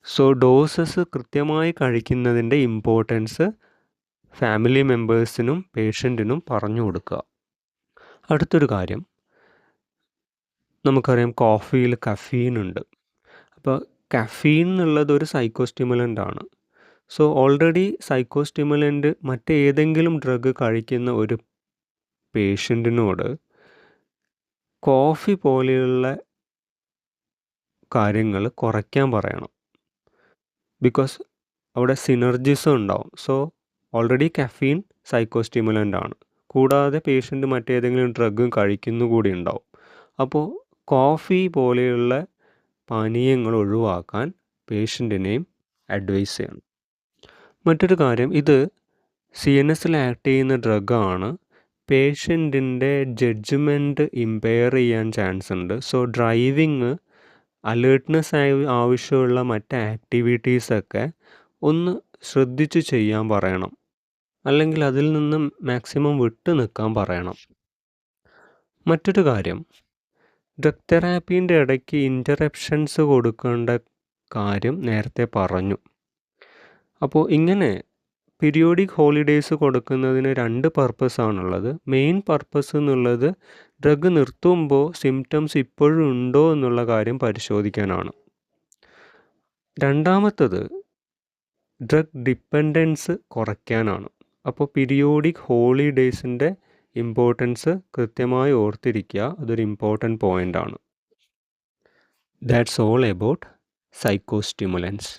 സോ ഡോസസ് കൃത്യമായി കഴിക്കുന്നതിൻ്റെ ഇമ്പോർട്ടൻസ് ഫാമിലി മെമ്പേഴ്സിനും പേഷ്യൻറ്റിനും പറഞ്ഞു കൊടുക്കുക. അടുത്തൊരു കാര്യം, നമുക്കറിയാം കോഫിയിൽ കഫീൻ ഉണ്ട്. അപ്പോൾ കഫീൻ എന്നുള്ളത് ഒരു സൈക്കോസ്റ്റിമുലൻ്റ് ആണ്. സോ ഓൾറെഡി സൈക്കോസ്റ്റിമുലൻ്റ് മറ്റേതെങ്കിലും ഡ്രഗ് കഴിക്കുന്ന ഒരു പേഷ്യൻറ്റിനോട് കോഫി പോലെയുള്ള കാര്യങ്ങൾ കുറയ്ക്കാൻ പറയണം. ബിക്കോസ് അവിടെ സിനർജിസം ഉണ്ടാവും. സോ ഓൾറെഡി കഫീൻ സൈക്കോസ്റ്റിമുലൻ്റ് ആണ്. കൂടാതെ പേഷ്യൻ്റ് മറ്റേതെങ്കിലും ഡ്രഗും കഴിക്കുന്നു കൂടി ഉണ്ടാവും. അപ്പോൾ കോഫി പോലെയുള്ള പാനീയങ്ങൾ ഒഴിവാക്കാൻ പേഷ്യൻറ്റിനെയും അഡ്വൈസ് ചെയ്യണം. മറ്റൊരു കാര്യം, ഇത് CNSൽ ആക്ട് ചെയ്യുന്ന ഡ്രഗാണ്. പേഷ്യൻറ്റിൻ്റെ ജഡ്ജ്മെൻറ്റ് ഇമ്പയർ ചെയ്യാൻ ചാൻസ് ഉണ്ട്. സോ ഡ്രൈവിങ്, അലേർട്ട്നെസ് ആവശ്യമുള്ള മറ്റ് ആക്ടിവിറ്റീസൊക്കെ ഒന്ന് ശ്രദ്ധിച്ച് ചെയ്യാൻ പറയണം. അല്ലെങ്കിൽ അതിൽ നിന്ന് മാക്സിമം വിട്ടു നിൽക്കാൻ പറയണം. മറ്റൊരു കാര്യം, ഡ്രഗ് തെറാപ്പീൻ്റെ ഇടയ്ക്ക് ഇൻ്ററപ്ഷൻസ് കൊടുക്കേണ്ട കാര്യം നേരത്തെ പറഞ്ഞു. അപ്പോൾ ഇങ്ങനെ പീരിയോഡിക് ഹോളിഡേയ്സ് കൊടുക്കുന്നതിന് 2 പർപ്പസാണുള്ളത്. മെയിൻ പർപ്പസ് എന്നുള്ളത് ഡ്രഗ് നിർത്തുമ്പോൾ സിംറ്റംസ് ഇപ്പോഴും ഉണ്ടോ എന്നുള്ള കാര്യം പരിശോധിക്കാനാണ്. രണ്ടാമത്തത് ഡ്രഗ് ഡിപ്പെൻഡൻസ് കുറയ്ക്കാനാണ്. അപ്പോൾ പീരിയോഡിക് ഹോളിഡേയ്സിൻ്റെ ഇമ്പോർട്ടൻസ് കൃത്യമായി ഓർത്തിരിക്കുക. അതൊരു ഇമ്പോർട്ടൻറ്റ് പോയിൻ്റാണ്. That's all about സൈക്കോസ്റ്റിമുലൻസ്.